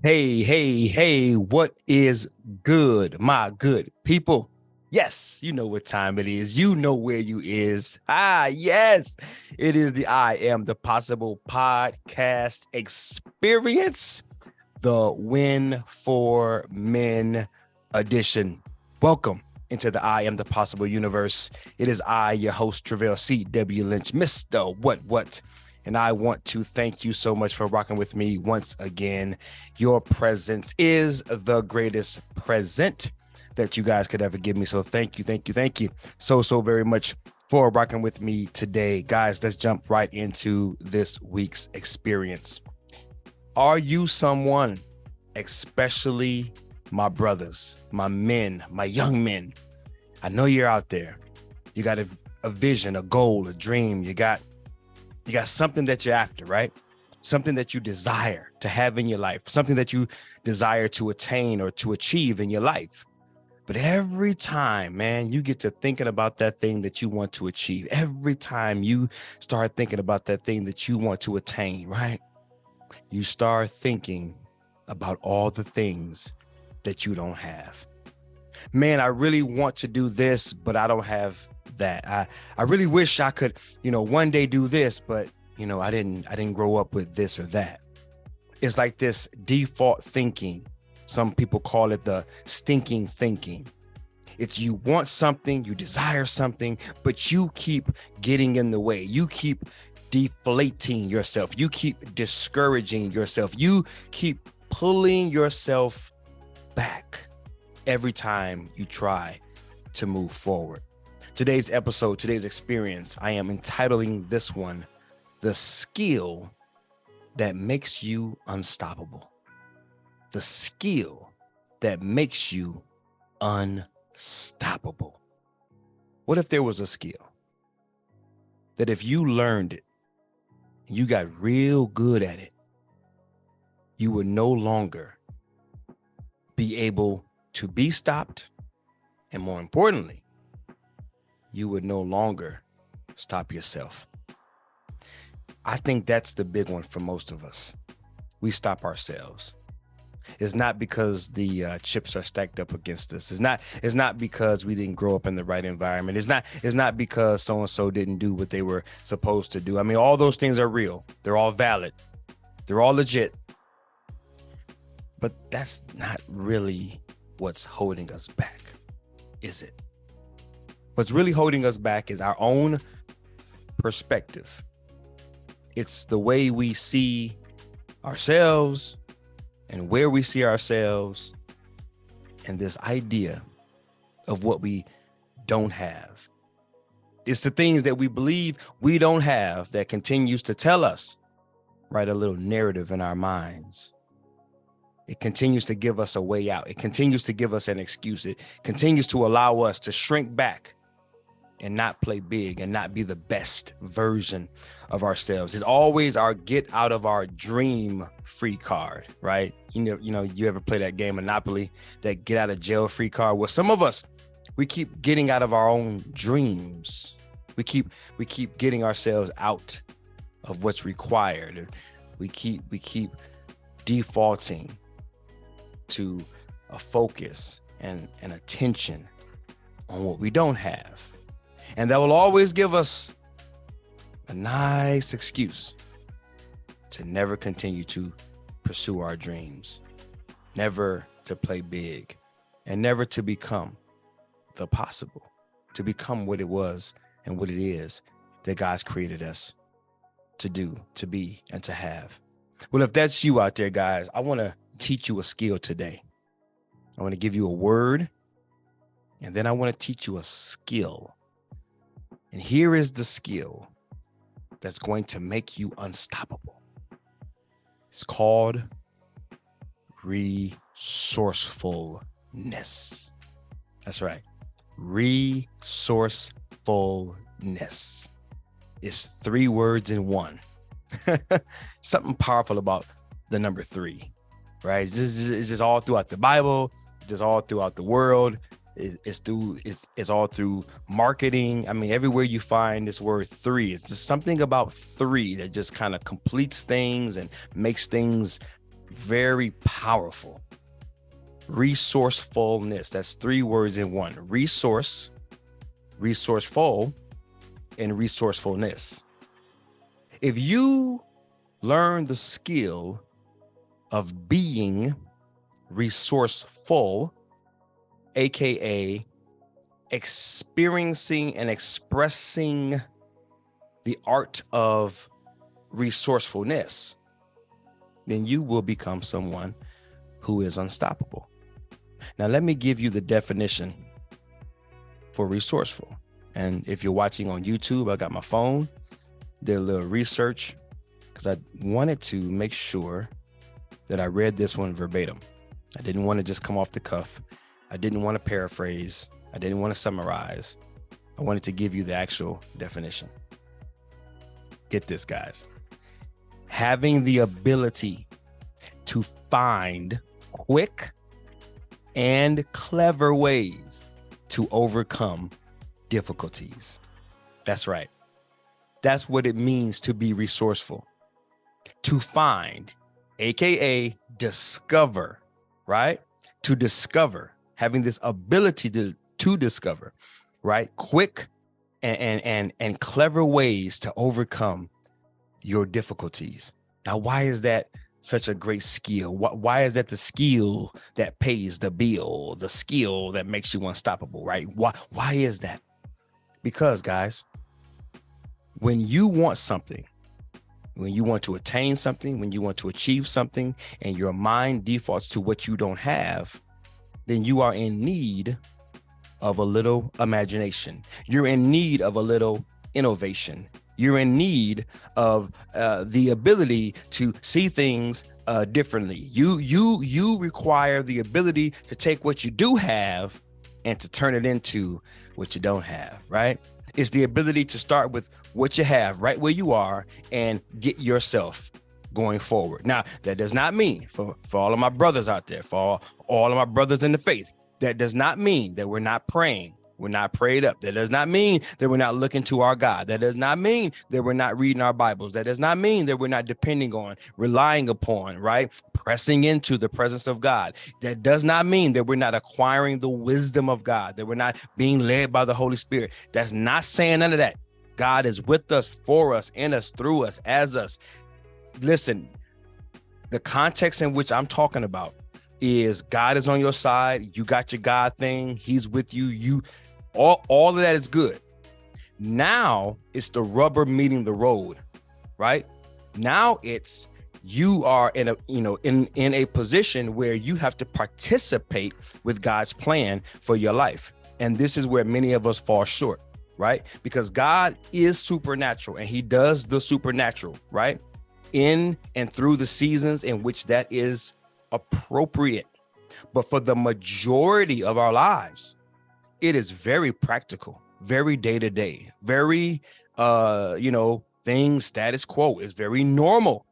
Hey, what is good, my good people? Yes, you know what time it is. You know where you is. Yes, it is the I Am the Possible podcast experience, the Win for Men edition. Welcome into the I Am the Possible universe. It is I, your host, Travell C.W. Lynch, Mr. What? And I want to thank you so much for rocking with me once again. Your presence is the greatest present that you guys could ever give me. So thank you so very much for rocking with me today. Guys, let's jump right into this week's experience. Are you someone, especially my brothers, my men, my young men? I know you're out there. You got a vision, a goal, a dream. You got something that you're after, right? Something that you desire to have in your life, something that you desire to attain or to achieve in your life. But every time, man, you get to thinking about that thing that you want to achieve, every time you start thinking about that thing that you want to attain, right? You start thinking about all the things that you don't have. Man, I really want to do this, but I don't have that. I really wish I could, one day do this, but I didn't grow up with this or that. It's like this default thinking. Some people call it the stinking thinking. It's you want something, you desire something, but you keep getting in the way. You keep deflating yourself. You keep discouraging yourself. You keep pulling yourself back every time you try to move forward. Today's episode, today's experience, I am entitling this one, The Skill That Makes You Unstoppable. The skill that makes you unstoppable. What if there was a skill that if you learned it, you got real good at it, you would no longer be able to be stopped, and more importantly, you would no longer stop yourself. I think that's the big one for most of us. We stop ourselves. It's not because the chips are stacked up against us. It's not because we didn't grow up in the right environment. It's not because so-and-so didn't do what they were supposed to do. I mean, all those things are real. They're all valid. They're all legit. But that's not really what's holding us back, is it? What's really holding us back is our own perspective. It's the way we see ourselves and where we see ourselves, and this idea of what we don't have. It's the things that we believe we don't have that continues to tell us, write a little narrative in our minds. It continues to give us a way out. It continues to give us an excuse. It continues to allow us to shrink back and not play big and not be the best version of ourselves. It's always our get out of our dream free card, right? You ever play that game Monopoly, that get out of jail free card? Well, some of us, we keep getting out of our own dreams. We keep getting ourselves out of what's required. We keep defaulting to a focus and an attention on what we don't have. And that will always give us a nice excuse to never continue to pursue our dreams, never to play big, and never to become the possible, to become what it was and what it is that God's created us to do, to be, and to have. Well, if that's you out there, guys, I want to teach you a skill today. I want to give you a word, and then I want to teach you a skill. And here is the skill that's going to make you unstoppable. It's called resourcefulness. That's right. Resourcefulness. It's 3 words in one. Something powerful about the number 3, right? It's just all throughout the Bible, just all throughout the world. It's all through marketing. I mean, everywhere you find this word 3, it's just something about 3 that just kind of completes things and makes things very powerful. Resourcefulness. That's 3 words in one. Resource, resourceful, and resourcefulness. If you learn the skill of being resourceful, aka experiencing and expressing the art of resourcefulness, then you will become someone who is unstoppable. Now, let me give you the definition for resourceful. And if you're watching on YouTube, I got my phone, did a little research because I wanted to make sure that I read this one verbatim. I didn't want to just come off the cuff. I didn't want to paraphrase. I didn't want to summarize. I wanted to give you the actual definition. Get this, guys. Having the ability to find quick and clever ways to overcome difficulties. That's right. That's what it means to be resourceful. To find, aka discover, right? To discover, having this ability to discover, right? Quick and clever ways to overcome your difficulties. Now, why is that such a great skill? Why is that the skill that pays the bill, the skill that makes you unstoppable, right? Why is that? Because, guys, when you want something, when you want to attain something, when you want to achieve something, and your mind defaults to what you don't have, then you are in need of a little imagination. You're in need of a little innovation. You're in need of the ability to see things differently. You require the ability to take what you do have and to turn it into what you don't have, right? It's the ability to start with what you have right where you are and get yourself going forward. Now, that does not mean, for all of my brothers out there, for all of my brothers in the faith, that does not mean that we're not praying. We're not prayed up. That does not mean that we're not looking to our God. That does not mean that we're not reading our Bibles. That does not mean that we're not depending on, relying upon, right? Pressing into the presence of God. That does not mean that we're not acquiring the wisdom of God, that we're not being led by the Holy Spirit. That's not saying none of that. God is with us, for us, in us, through us, as us. Listen, the context in which I'm talking about is God is on your side. You got your God thing. He's with you. All of that is good. Now it's the rubber meeting the road, right? Now it's you are in a position where you have to participate with God's plan for your life. And this is where many of us fall short, right? Because God is supernatural and he does the supernatural, right? In and through the seasons in which that is appropriate. But for the majority of our lives, it is very practical, very day-to-day, very, things status quo is very normal.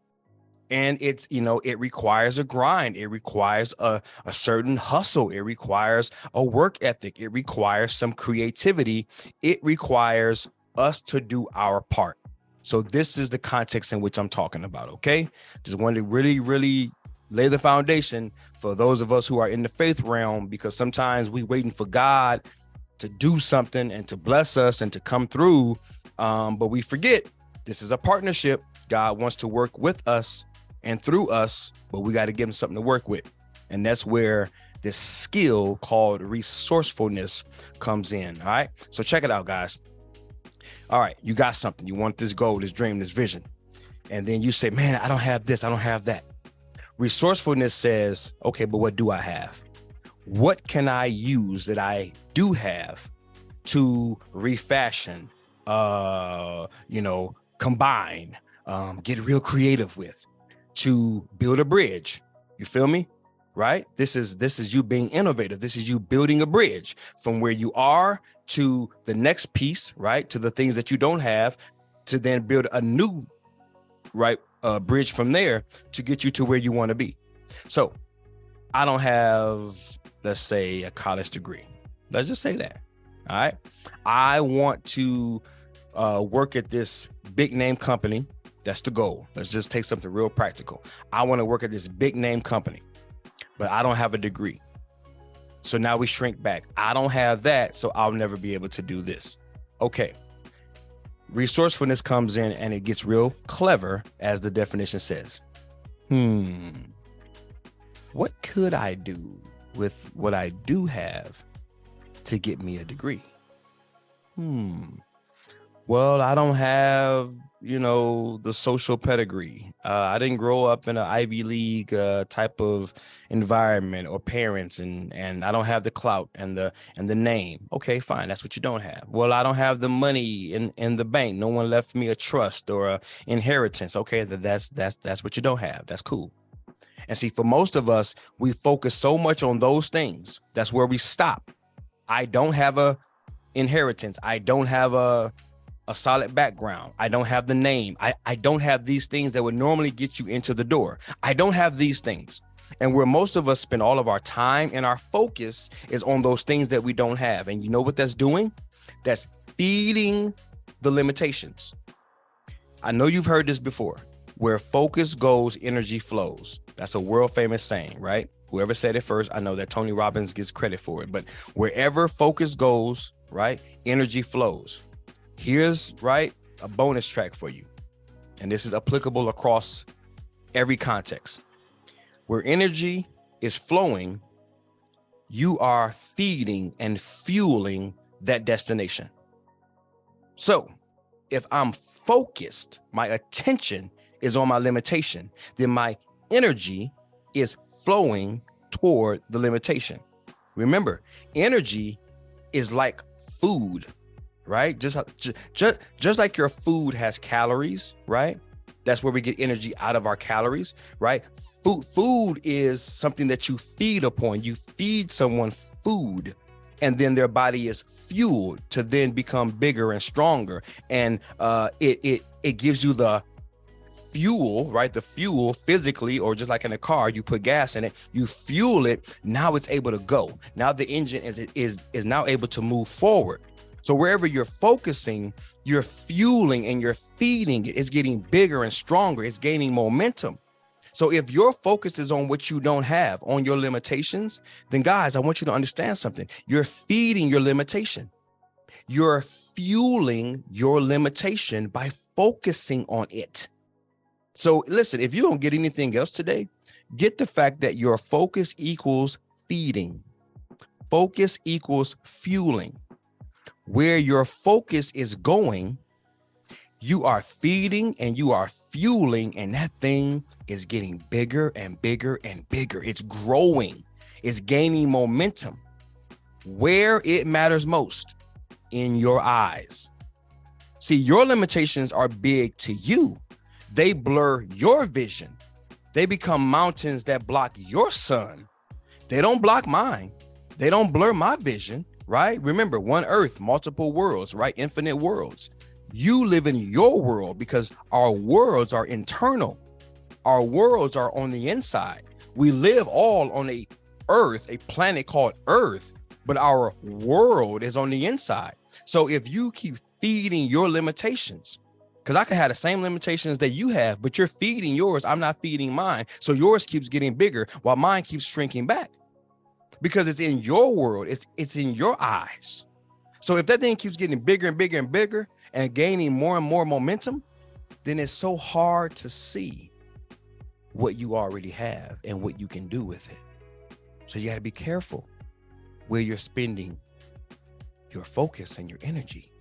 And it's, it requires a grind. It requires a certain hustle. It requires a work ethic. It requires some creativity. It requires us to do our part. So this is the context in which I'm talking about. Okay. Just wanted to really, really lay the foundation for those of us who are in the faith realm, because sometimes we waiting for God to do something and to bless us and to come through. But we forget this is a partnership. God wants to work with us and through us, but we got to give him something to work with. And that's where this skill called resourcefulness comes in. All right. So check it out, guys. All right. You got something. You want this goal, this dream, this vision. And then you say, man, I don't have this. I don't have that. Resourcefulness says, okay, but what do I have? What can I use that I do have to refashion, combine, get real creative with, to build a bridge? You feel me? Right? This is you being innovative. This is you building a bridge from where you are to the next piece, right? To the things that you don't have, to then build a new, right? Bridge from there to get you to where you want to be. So I don't have, let's say, a college degree. Let's just say that. All right. I want to work at this big name company That's the goal. Let's just take something real practical. I want to work at this big name company, but I don't have a degree. So now we shrink back. I don't have that, so I'll never be able to do this. Okay. Resourcefulness comes in and it gets real clever, as the definition says. What could I do with what I do have to get me a degree? Well, I don't have, the social pedigree. I didn't grow up in an Ivy League type of environment or parents, and I don't have the clout and the name. Okay, fine. That's what you don't have. Well, I don't have the money in the bank. No one left me a trust or a inheritance. Okay, that's what you don't have. That's cool. And see, for most of us, we focus so much on those things. That's where we stop. I don't have a inheritance. I don't have a solid background. I don't have the name. I don't have these things that would normally get you into the door. I don't have these things. And where most of us spend all of our time and our focus is on those things that we don't have. And you know what that's doing? That's feeding the limitations. I know you've heard this before. Where focus goes, energy flows. That's a world famous saying, right? Whoever said it first, I know that Tony Robbins gets credit for it, but wherever focus goes, right, energy flows. Here's, right, a bonus track for you. And this is applicable across every context. Where energy is flowing, you are feeding and fueling that destination. So if I'm focused, my attention is on my limitation, then my energy is flowing toward the limitation. Remember, energy is like food, right? Just like your food has calories, right? That's where we get energy out of our calories, right? Food is something that you feed upon. You feed someone food, and then their body is fueled to then become bigger and stronger. And it gives you the fuel, right? The fuel physically, or just like in a car, you put gas in it, you fuel it. Now it's able to go. Now the engine is now able to move forward. So wherever you're focusing, you're fueling and you're feeding it. It's getting bigger and stronger. It's gaining momentum. So if your focus is on what you don't have, on your limitations, then guys, I want you to understand something. You're feeding your limitation. You're fueling your limitation by focusing on it. So listen, if you don't get anything else today, get the fact that your focus equals feeding. Focus equals fueling. Where your focus is going, you are feeding and you are fueling, and that thing is getting bigger and bigger and bigger. It's growing. It's gaining momentum. Where it matters most, in your eyes. See, your limitations are big to you. They blur your vision. They become mountains that block your sun. They don't block mine. They don't blur my vision, right? Remember, one earth, multiple worlds, right? Infinite worlds. You live in your world because our worlds are internal. Our worlds are on the inside. We live all on a earth, a planet called Earth, but our world is on the inside. So if you keep feeding your limitations, because I could have the same limitations that you have, but you're feeding yours, I'm not feeding mine. So yours keeps getting bigger while mine keeps shrinking back. Because it's in your world, it's in your eyes. So if that thing keeps getting bigger and bigger and bigger and gaining more and more momentum, then it's so hard to see what you already have and what you can do with it. So you got to be careful where you're spending your focus and your energy,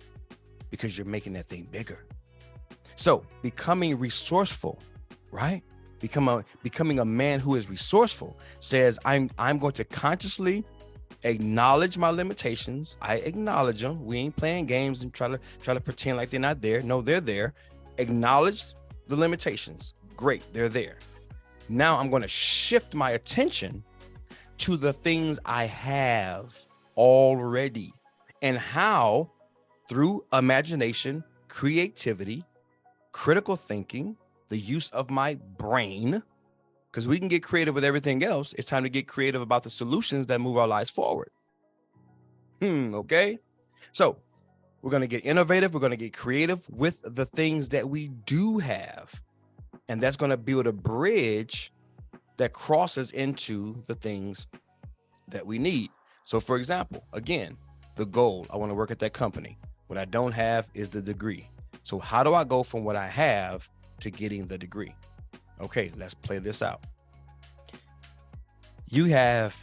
because you're making that thing bigger. So becoming resourceful, right? Becoming a man who is resourceful says, I'm going to consciously acknowledge my limitations. I acknowledge them. We ain't playing games and try to pretend like they're not there. No, they're there. Acknowledge the limitations. Great, they're there. Now I'm going to shift my attention to the things I have already, and how, through imagination, creativity, critical thinking, the use of my brain, because we can get creative with everything else. It's time to get creative about the solutions that move our lives forward. Okay. So We're going to get innovative. We're going to get creative with the things that we do have. And that's going to build a bridge that crosses into the things that we need. So for example, again, the goal, I want to work at that company. What I don't have is the degree. So how do I go from what I have to getting the degree? Okay, let's play this out. You have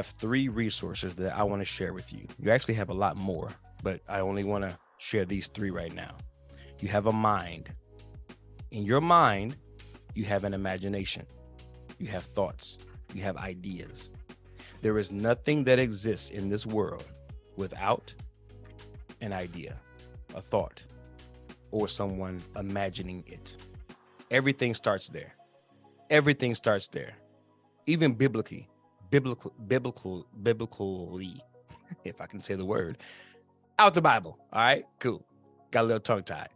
3 resources that I want to share with you. You actually have a lot more, but I only want to share these 3 right now. You have a mind. In your mind, you have an imagination. You have thoughts. You have ideas. There is nothing that exists in this world without an idea, a thought, or someone imagining it. Everything starts there. Everything starts there. Even biblically, if I can say the word, out the Bible. All right, cool. Got a little tongue tied,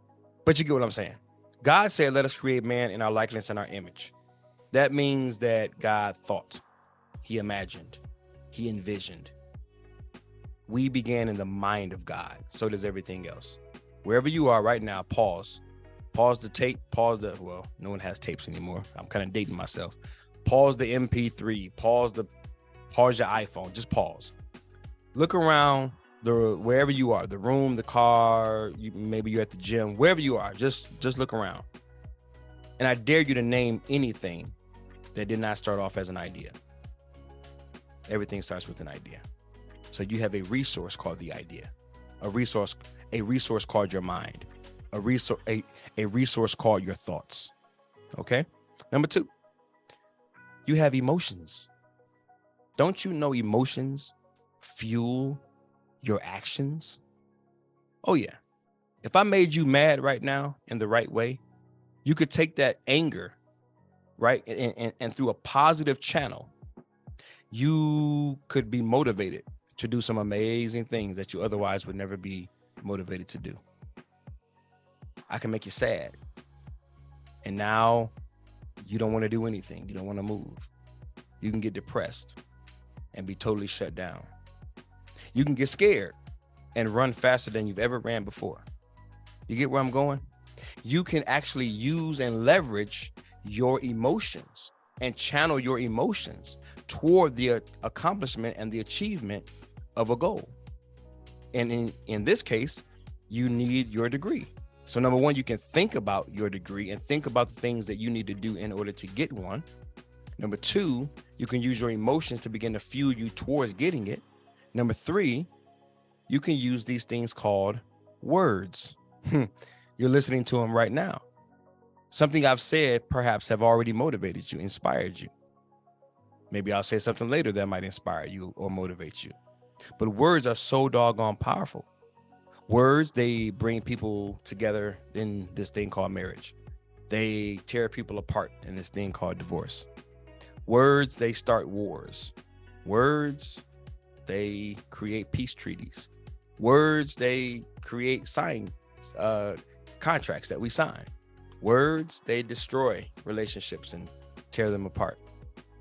but you get what I'm saying. God said, let us create man in our likeness and our image. That means that God thought, he imagined, he envisioned. We began in the mind of God. So does everything else. Wherever you are right now, pause the tape, well, no one has tapes anymore. I'm kind of dating myself. Pause the MP3, pause your iPhone, just pause. Look around wherever you are, the room, the car, maybe you're at the gym, wherever you are, just look around. And I dare you to name anything that did not start off as an idea. Everything starts with an idea. So you have a resource called the idea, a resource called your mind, a resource called your thoughts. Okay. Number 2, you have emotions. Don't you know emotions fuel your actions? Oh yeah. If I made you mad right now in the right way, you could take that anger, right? And through a positive channel, you could be motivated to do some amazing things that you otherwise would never be motivated to do. I can make you sad. And now you don't want to do anything. You don't want to move. You can get depressed and be totally shut down. You can get scared and run faster than you've ever ran before. You get where I'm going? You can actually use and leverage your emotions and channel your emotions toward the accomplishment and the achievement of a goal. And in this case, you need your degree. So number 1, you can think about your degree and think about the things that you need to do in order to get one. Number 2, you can use your emotions to begin to fuel you towards getting it. Number 3, you can use these things called words. You're listening to them right now. Something I've said perhaps have already motivated you, inspired you. Maybe I'll say something later that might inspire you or motivate you. But words are so doggone powerful. Words, they bring people together in this thing called marriage. They tear people apart in this thing called divorce. Words, they start wars. Words, they create peace treaties. Words, they create contracts that we sign. Words, they destroy relationships and tear them apart.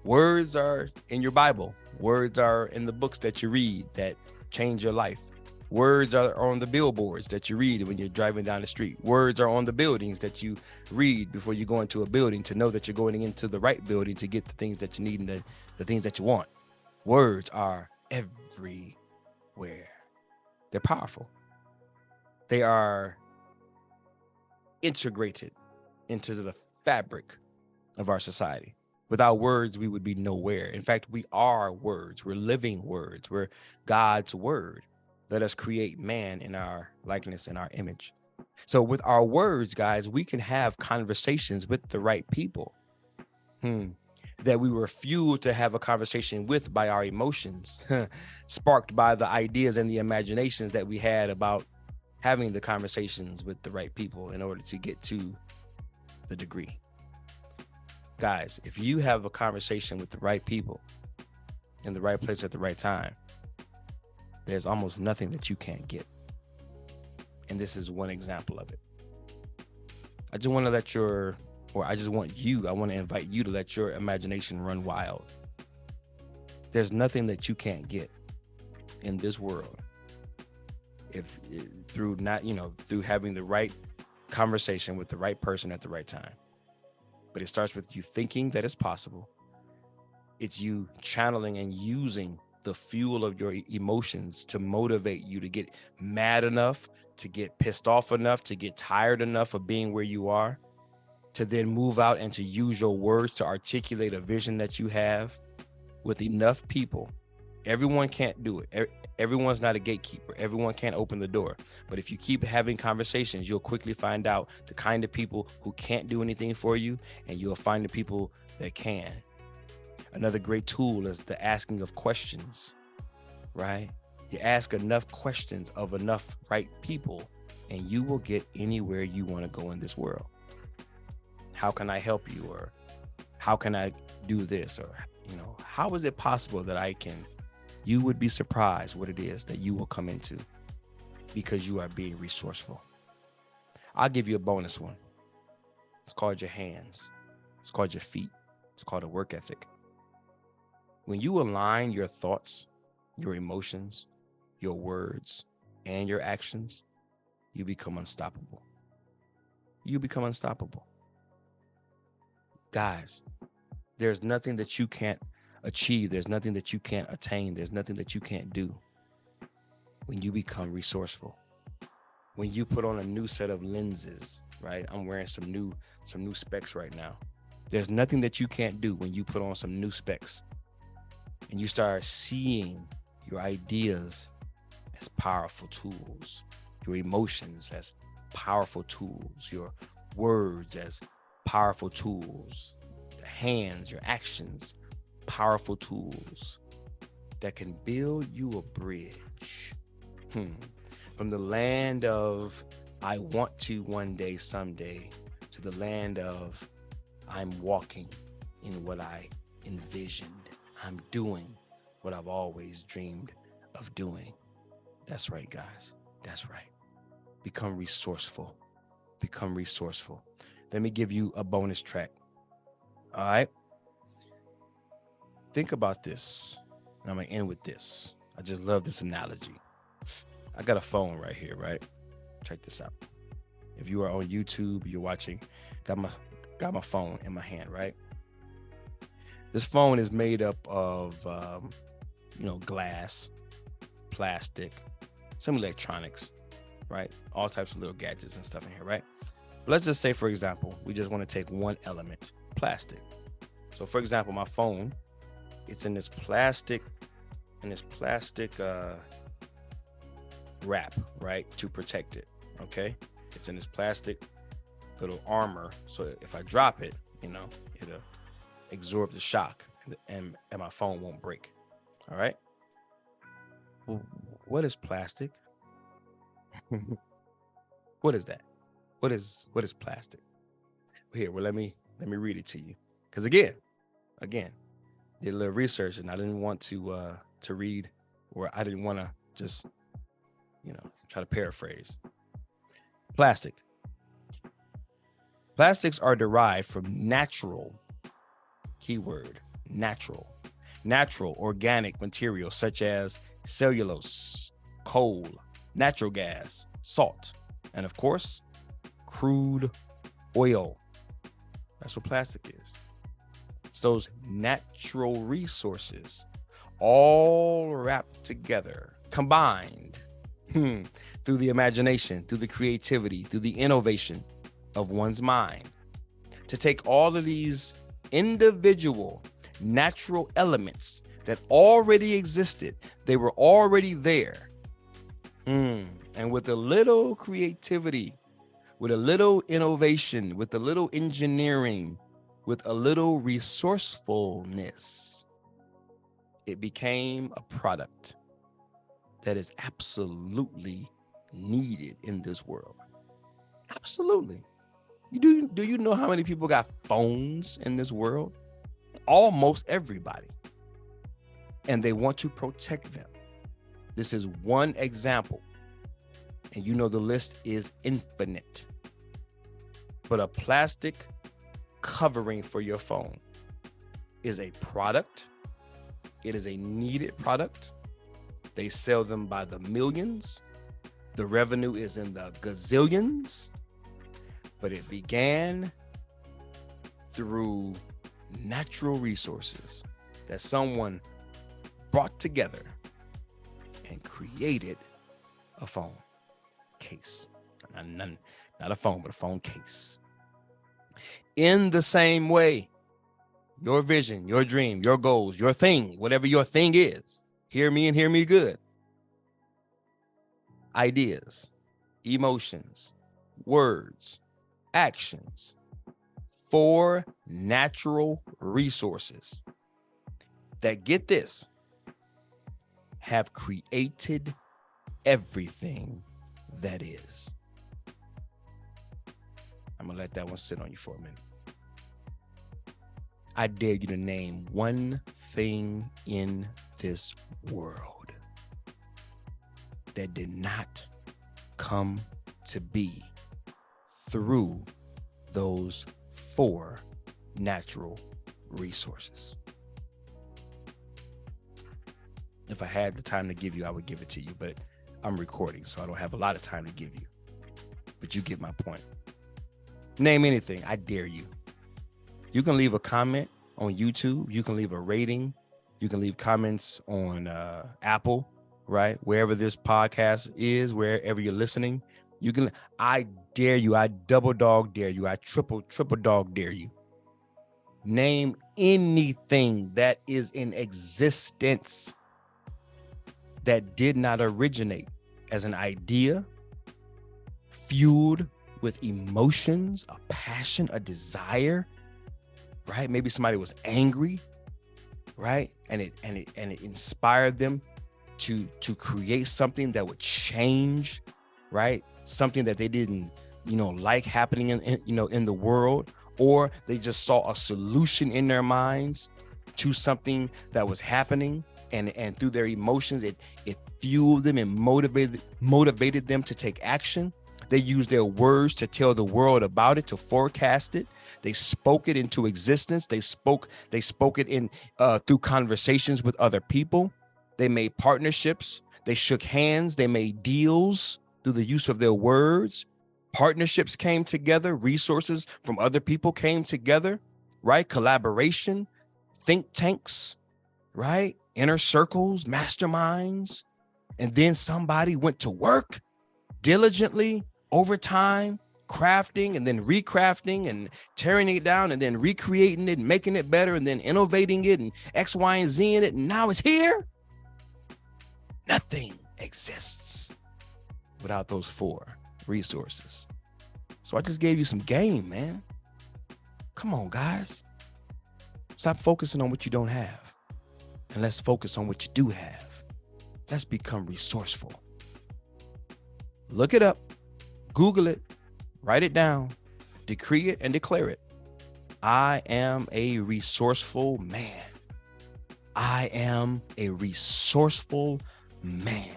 Words are in your Bible. Words are in the books that you read that change your life. Words are on the billboards that you read when you're driving down the street. Words are on the buildings that you read before you go into a building to know that you're going into the right building to get the things that you need and the things that you want. Words are everywhere. They're powerful. They are integrated into the fabric of our society. Without words, we would be nowhere. In fact, we are words. We're living words. We're God's word. Let us create man in our likeness and our image. So with our words, guys, we can have conversations with the right people that we were fueled to have a conversation with by our emotions, sparked by the ideas and the imaginations that we had about having the conversations with the right people in order to get to the degree. Guys, if you have a conversation with the right people in the right place at the right time, there's almost nothing that you can't get. And this is one example of it. I just want to I want to invite you to let your imagination run wild. There's nothing that you can't get in this world through through having the right conversation with the right person at the right time. But it starts with you thinking that it's possible. It's you channeling and using the fuel of your emotions to motivate you to get mad enough, to get pissed off enough, to get tired enough of being where you are, to then move out and to use your words to articulate a vision that you have with enough people. Everyone can't do it. Everyone's not a gatekeeper. Everyone can't open the door. But if you keep having conversations, you'll quickly find out the kind of people who can't do anything for you, and you'll find the people that can. Another great tool is the asking of questions, right? You ask enough questions of enough right people, and you will get anywhere you want to go in this world. How can I help you? Or how can I do this? Or, how is it possible that I can? You would be surprised what it is that you will come into because you are being resourceful. I'll give you a bonus one. It's called your hands. It's called your feet. It's called a work ethic. When you align your thoughts, your emotions, your words, and your actions, you become unstoppable. You become unstoppable. Guys, there's nothing that you can't achieve. There's nothing that you can't attain. There's nothing that you can't do when you become resourceful. When you put on a new set of lenses, right? I'm wearing some new specs right now. There's nothing that you can't do when you put on some new specs and you start seeing your ideas as powerful tools, your emotions as powerful tools, your words as powerful tools, the hands, your actions, powerful tools that can build you a bridge from the land of I want to one day, someday, to the land of I'm walking in what I envisioned. I'm doing what I've always dreamed of doing. That's right, guys. That's right. Become resourceful. Become resourceful. Let me give you a bonus track. All right. Think about this. And I'm going to end with this. I just love this analogy. I got a phone right here, right? Check this out. If you are on YouTube, you're watching, got my phone in my hand, right? This phone is made up of, glass, plastic, some electronics, right? All types of little gadgets and stuff in here, right? But let's just say, for example, we just want to take one element, plastic. So, for example, my phone, it's in this plastic wrap, right, to protect it. Okay, it's in this plastic little armor, so if I drop it, it'll absorb the shock, and my phone won't break. All right. Well, what is plastic? What is that? What is plastic? Here, well, let me read it to you, because again, did a little research, and I didn't want to read, or I didn't want to just try to paraphrase. Plastics are derived from natural, keyword, natural organic materials such as cellulose, coal, natural gas, salt, and of course, crude oil. That's what plastic is. It's those natural resources all wrapped together, combined through the imagination, through the creativity, through the innovation of one's mind, to take all of these individual natural elements that already existed, they were already there, and with a little creativity, with a little innovation, with a little engineering, with a little resourcefulness, it became a product that is absolutely needed in this world. Absolutely. Do you know how many people got phones in this world? Almost everybody. And they want to protect them. This is one example. And the list is infinite. But a plastic covering for your phone is a product. It is a needed product. They sell them by the millions. The revenue is in the gazillions, but it began through natural resources that someone brought together and created a phone case. Not a phone, but a phone case. In the same way, your vision, your dream, your goals, your thing, whatever your thing is, hear me and hear me good. Ideas, emotions, words, actions, 4 natural resources that, get this, have created everything that is. I'm gonna let that one sit on you for a minute. I dare you to name one thing in this world that did not come to be through those 4 natural resources. If I had the time to give you, I would give it to you, but I'm recording, so I don't have a lot of time to give you. But you get my point. Name anything. I dare you. You can leave a comment on YouTube. You can leave a rating. You can leave comments on Apple, right? Wherever this podcast is, wherever you're listening, you can. I dare you. I double dog dare you. I triple dog dare you. Name anything that is in existence that did not originate as an idea, fueled with emotions, a passion, a desire, right? Maybe somebody was angry, right? And it inspired them to create something that would change, right? Something that they didn't, like happening in the world, or they just saw a solution in their minds to something that was happening, and through their emotions, it fueled them and motivated them to take action. They used their words to tell the world about it, to forecast it. They spoke it into existence. They spoke it in through conversations with other people. They made partnerships. They shook hands. They made deals through the use of their words. Partnerships came together. Resources from other people came together, right? Collaboration, think tanks, right? Inner circles, masterminds. And then somebody went to work diligently over time, crafting and then recrafting and tearing it down and then recreating it and making it better and then innovating it and X, Y, and Z in it. And now it's here. Nothing exists without those 4 resources. So I just gave you some game, man. Come on, guys. Stop focusing on what you don't have, and let's focus on what you do have. Let's become resourceful. Look it up, Google it, write it down, decree it and declare it. I am a resourceful man. I am a resourceful man.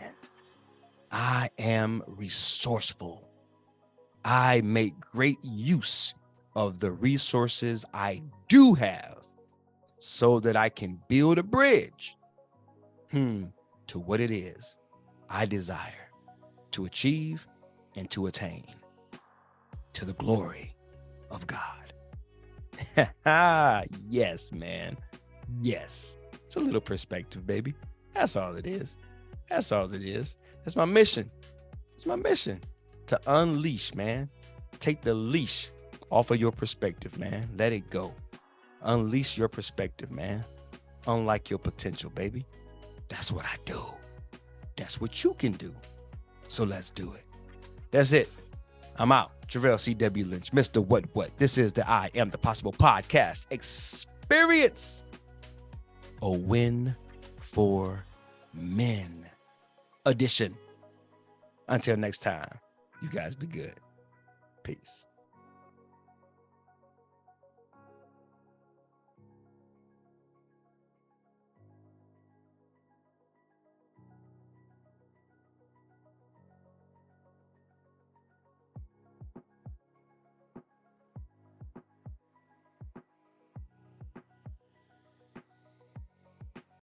I am resourceful. I make great use of the resources I do have so that I can build a bridge to what it is I desire to achieve and to attain, to the glory of God. Yes, man. Yes. It's a little perspective, baby. That's all it is. That's all it is. That's my mission. It's my mission to unleash, man. Take the leash off of your perspective, man. Let it go. Unleash your perspective, man. Unlock your potential, baby. That's what I do. That's what you can do. So let's do it. That's it. I'm out. Jarrell C.W. Lynch, Mr. What? This is the I Am the Possible podcast experience. A win for men edition. Until next time, you guys be good. Peace.